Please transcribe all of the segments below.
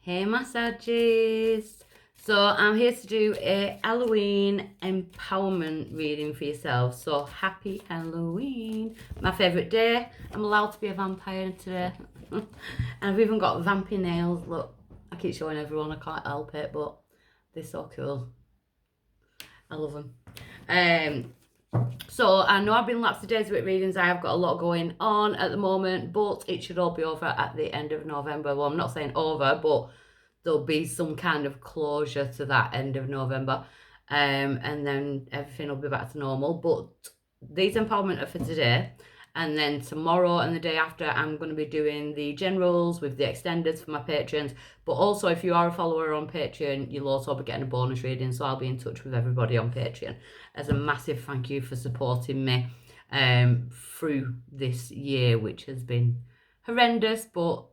Hey massages. So I'm here to do a Halloween empowerment reading for yourself. So happy Halloween. My favourite day. I'm allowed to be a vampire today. And I've even got vampy nails. Look, I keep showing everyone, I can't help it, but they're so cool. I love them. So I know I've been lapsed of days with readings. I have got a lot going on at the moment, but it should all be over at the end of November. Well, I'm not saying over, but there'll be some kind of closure to that end of November. And then everything will be back to normal. But these empowerment are for today. And then tomorrow and the day after, I'm going to be doing the generals with the extenders for my patrons. But also, if you are a follower on Patreon, you'll also be getting a bonus reading. So I'll be in touch with everybody on Patreon as a massive thank you for supporting me through this year, which has been horrendous, but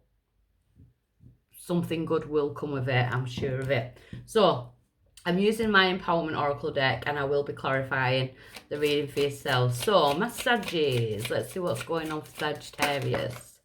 something good will come of it, I'm sure of it. So I'm using my Empowerment Oracle deck, and I will be clarifying the reading for yourself. So, massages. Let's see what's going on for Sagittarius.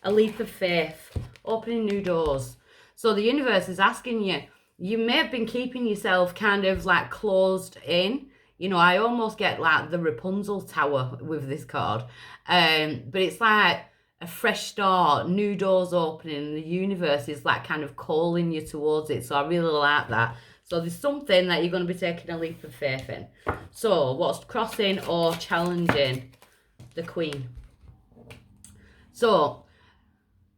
A leap of faith. Opening new doors. So the universe is asking you, you may have been keeping yourself kind of like closed in. You know, I almost get like the Rapunzel tower with this card. But it's like a fresh start, new doors opening, and the universe is like kind of calling you towards it. So I really like that. So there's something that you're going to be taking a leap of faith in. So what's crossing or challenging? The Queen. So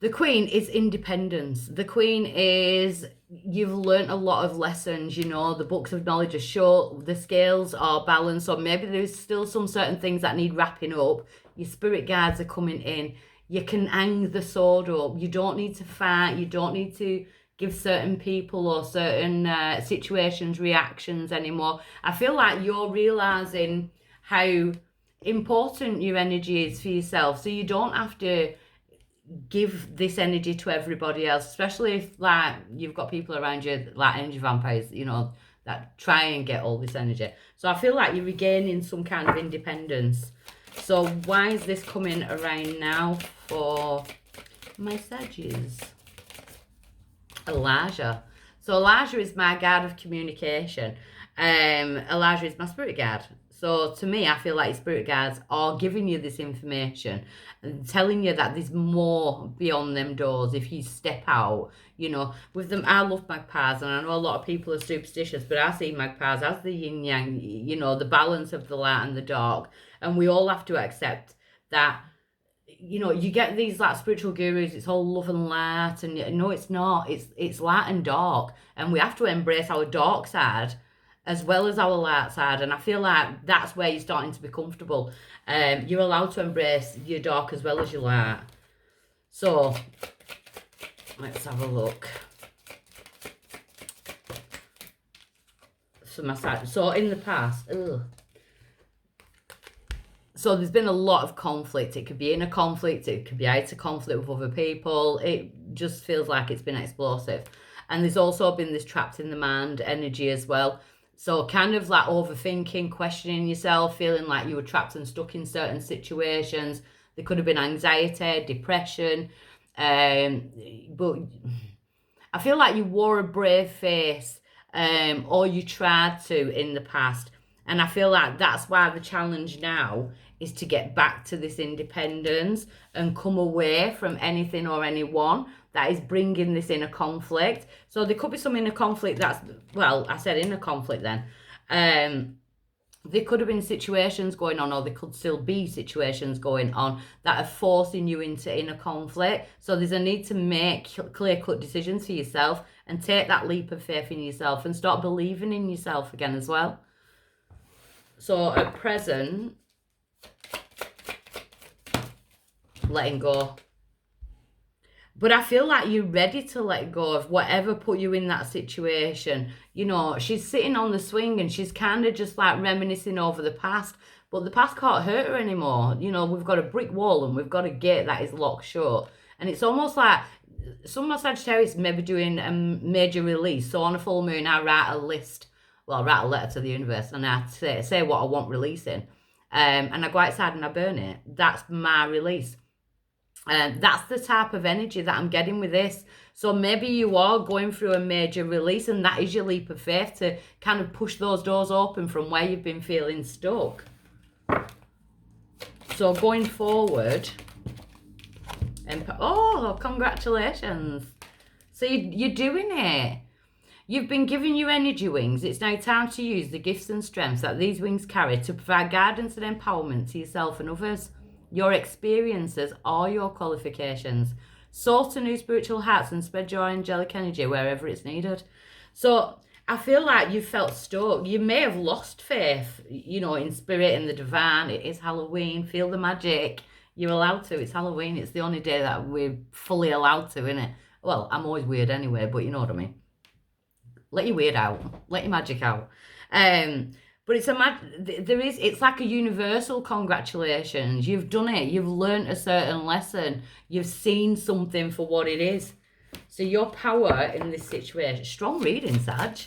the Queen is independence. The Queen is, you've learnt a lot of lessons, you know, the books of knowledge are short, the scales are balanced, or maybe there's still some certain things that need wrapping up. Your spirit guides are coming in. You can hang the sword up. You don't need to fight. You don't need to give certain people or certain situations reactions anymore. I feel like you're realising how important your energy is for yourself. So you don't have to give this energy to everybody else, especially if like you've got people around you like energy vampires, you know, that try and get all this energy. So I feel like you're regaining some kind of independence. So why is this coming around now for my Sagittarius? Elijah. So Elijah is my guard of communication. Elijah is my spirit guide. So to me, I feel like your spirit guides are giving you this information and telling you that there's more beyond them doors if you step out. You know, with them, I love magpies, and I know a lot of people are superstitious, but I see magpies as the yin yang, you know, the balance of the light and the dark. And we all have to accept that, you know, you get these like spiritual gurus, it's all love and light, and no, it's not. It's light and dark, and we have to embrace our dark side as well as our light side. And I feel like that's where you're starting to be comfortable. You're allowed to embrace your dark as well as your light. So let's have a look. So my side. So in the past, so there's been a lot of conflict. It could be inner conflict, it could be outer conflict with other people. It just feels like it's been explosive. And there's also been this trapped in the mind energy as well. So kind of like overthinking, questioning yourself, feeling like you were trapped and stuck in certain situations. There could have been anxiety, depression. But I feel like you wore a brave face, or you tried to in the past. And I feel like that's why the challenge now is to get back to this independence and come away from anything or anyone that is bringing this inner conflict. So there could be some inner conflict that's, well, I said inner conflict then. There could have been situations going on, or there could still be situations going on that are forcing you into inner conflict. So there's a need to make clear-cut decisions for yourself and take that leap of faith in yourself and start believing in yourself again as well. So at present, letting go. But I feel like you're ready to let go of whatever put you in that situation. You know, she's sitting on the swing and she's kind of just like reminiscing over the past. But the past can't hurt her anymore. You know, we've got a brick wall and we've got a gate that is locked shut. And it's almost like some of my Sagittarius may be doing a major release. So on a full moon, I write a list. Well, I write a letter to the universe and I say what I want releasing. And I go outside and I burn it. That's my release. That's the type of energy that I'm getting with this. So maybe you are going through a major release, and that is your leap of faith to kind of push those doors open from where you've been feeling stuck. So going forward, oh, congratulations. So you're doing it. You've been given your energy wings. It's now time to use the gifts and strengths that these wings carry to provide guidance and empowerment to yourself and others. Your experiences are your qualifications. Soar to new spiritual heights and spread your angelic energy wherever it's needed. So I feel like you felt stuck. You may have lost faith, you know, in spirit and the divine. It is Halloween. Feel the magic. You're allowed to. It's Halloween. It's the only day that we're fully allowed to, innit? Well, I'm always weird anyway, but you know what I mean. Let your weird out. Let your magic out. But it's it's like a universal congratulations. You've done it. You've learned a certain lesson. You've seen something for what it is. So your power in this situation, strong reading, Sag.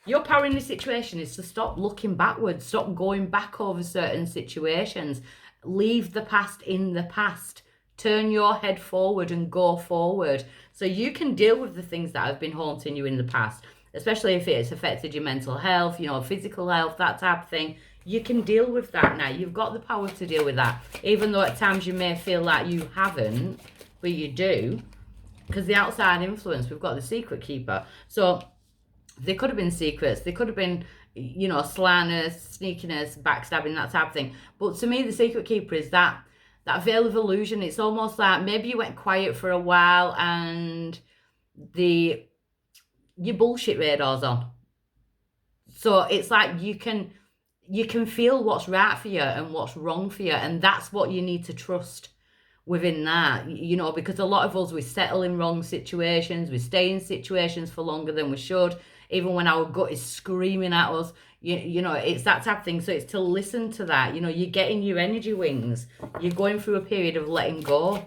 Your power in this situation is to stop looking backwards. Stop going back over certain situations. Leave the past in the past. Turn your head forward and go forward. So you can deal with the things that have been haunting you in the past, especially if it's affected your mental health, you know, physical health, that type of thing. You can deal with that now. You've got the power to deal with that, even though at times you may feel like you haven't, but you do. Because the outside influence, we've got the secret keeper. So they could have been secrets. They could have been, you know, slyness, sneakiness, backstabbing, that type of thing. But to me, the secret keeper is that veil of illusion. It's almost like maybe you went quiet for a while and your bullshit radar's on. So it's like you can feel what's right for you and what's wrong for you, and that's what you need to trust within that, you know, because a lot of us, we settle in wrong situations, we stay in situations for longer than we should, even when our gut is screaming at us. You know, it's that type of thing. So it's to listen to that. You know, you're getting your energy wings. You're going through a period of letting go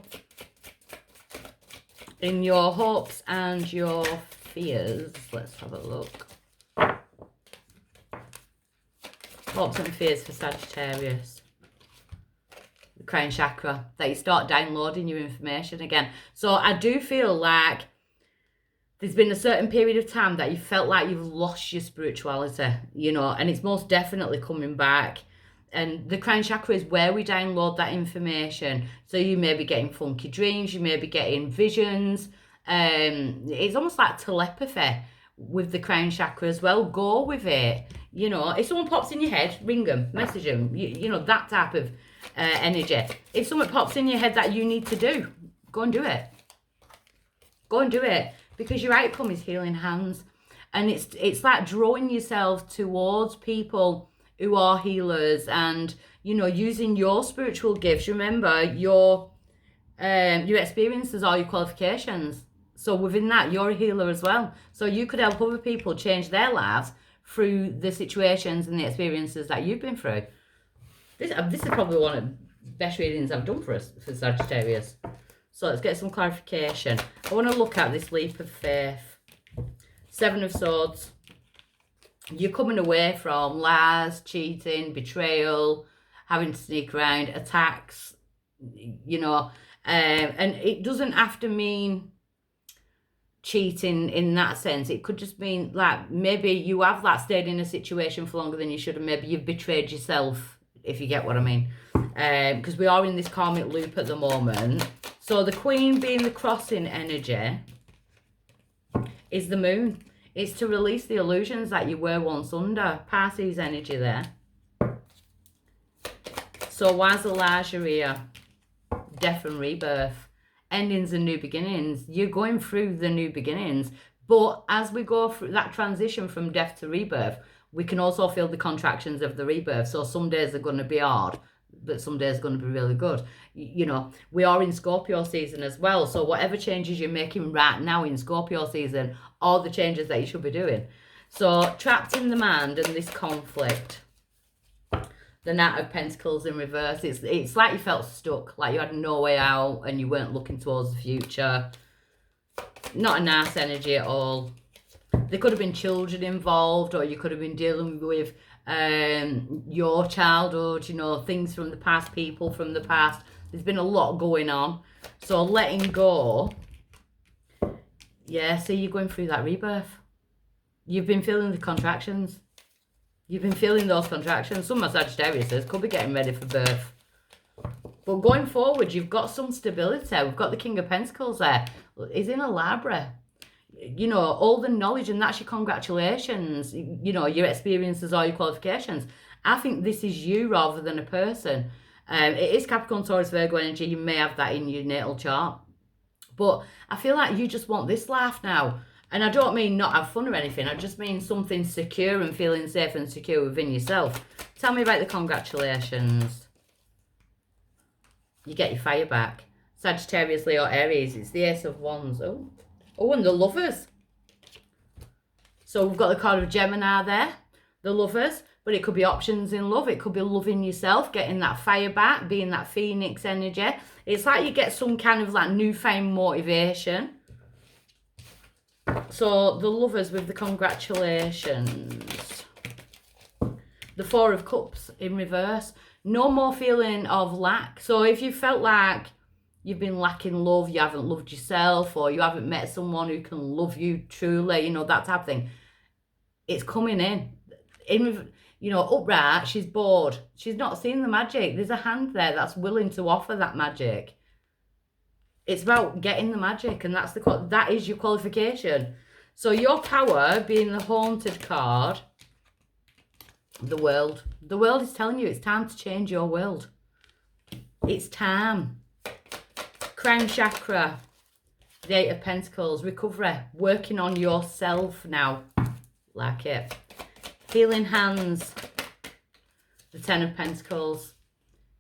in your hopes and your fears. Let's have a look. Hopes and fears for Sagittarius. The crown chakra. That you start downloading your information again. So I do feel like there's been a certain period of time that you felt like you've lost your spirituality, you know, and it's most definitely coming back. And the crown chakra is where we download that information. So you may be getting funky dreams, you may be getting visions. It's almost like telepathy with the crown chakra as well. Go with it. You know, if someone pops in your head, ring them, message them, you know, that type of energy. If someone pops in your head that you need to do, go and do it. Go and do it. Because your outcome is healing hands. And it's like drawing yourself towards people who are healers and, you know, using your spiritual gifts. Remember, your experiences are your qualifications. So within that, you're a healer as well. So you could help other people change their lives through the situations and the experiences that you've been through. This is probably one of the best readings I've done for Sagittarius. So let's get some clarification. I want to look at this leap of faith. 7 of Swords. You're coming away from lies, cheating, betrayal, having to sneak around, attacks, you know. And it doesn't have to mean cheating in that sense. It could just mean like maybe you have like stayed in a situation for longer than you should, and maybe you've betrayed yourself, if you get what I mean. Because we are in this karmic loop at the moment. So the Queen being the crossing energy is the Moon. It's to release the illusions that you were once under. Pisces energy there. So why's the here? Death and rebirth. Endings and new beginnings. You're going through the new beginnings. But as we go through that transition from death to rebirth, we can also feel the contractions of the rebirth. So some days are going to be hard, but some days are going to be really good. You know, we are in Scorpio season as well. So whatever changes you're making right now in Scorpio season are the changes that you should be doing. So trapped in the mind and this conflict. The Knight of Pentacles in reverse. It's like you felt stuck, like you had no way out and you weren't looking towards the future. Not a nice energy at all. There could have been children involved, or you could have been dealing with your childhood, you know, things from the past, people from the past. There's been a lot going on. So letting go. Yeah, see, you're going through that rebirth. You've been feeling the contractions. You've been feeling those contractions. Some of my Sagittariuses could be getting ready for birth. But going forward, you've got some stability. We've got the King of Pentacles there. He's in a library. You know, all the knowledge, and that's your congratulations. You know, your experiences or your qualifications. I think this is you rather than a person. It is Capricorn, Taurus, Virgo energy. You may have that in your natal chart. But I feel like you just want this life now. And I don't mean not have fun or anything. I just mean something secure and feeling safe and secure within yourself. Tell me about the congratulations. You get your fire back. Sagittarius, Leo, Aries. It's the Ace of Wands. Oh, and the Lovers. So we've got the card of Gemini there. The Lovers. But it could be options in love. It could be loving yourself, getting that fire back, being that Phoenix energy. It's like you get some kind of like newfound motivation. So the Lovers with the congratulations. The Four of Cups in reverse. No more feeling of lack. So if you felt like you've been lacking love, you haven't loved yourself, or you haven't met someone who can love you truly, you know, that type of thing, it's coming in. You know, upright, she's bored. She's not seen the magic. There's a hand there that's willing to offer that magic. It's about getting the magic, and that is your qualification. So your power being the Haunted card, the world. The world is telling you it's time to change your world. It's time. Crown chakra, the Eight of Pentacles, recovery, working on yourself now. Like it. Healing hands, the Ten of Pentacles,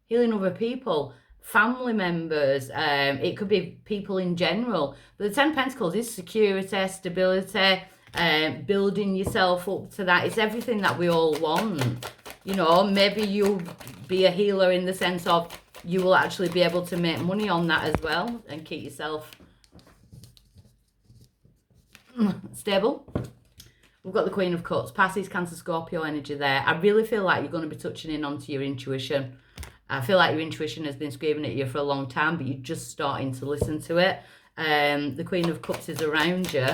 healing other people, family members, it could be people in general. But the Ten of Pentacles is security, stability, building yourself up to that. It's everything that we all want. You know, maybe you'll be a healer in the sense of you will actually be able to make money on that as well and keep yourself stable. We've got the Queen of Cups, Pisces, Cancer, Scorpio energy there. I really feel like you're going to be touching in onto your intuition. I feel like your intuition has been screaming at you for a long time, but you're just starting to listen to it. The Queen of Cups is around you.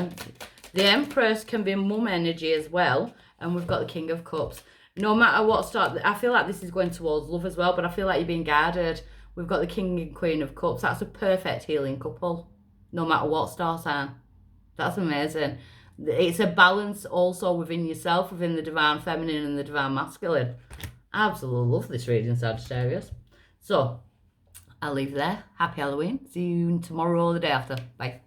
The Empress can be mum energy as well. And we've got the King of Cups. No matter what start, I feel like this is going towards love as well, but I feel like you're being guarded. We've got the King and Queen of Cups. That's a perfect healing couple, no matter what star sign. That's amazing. It's a balance also within yourself, within the divine feminine and the divine masculine. I absolutely love this reading, Sagittarius. So, I'll leave there. Happy Halloween. See you tomorrow or the day after. Bye.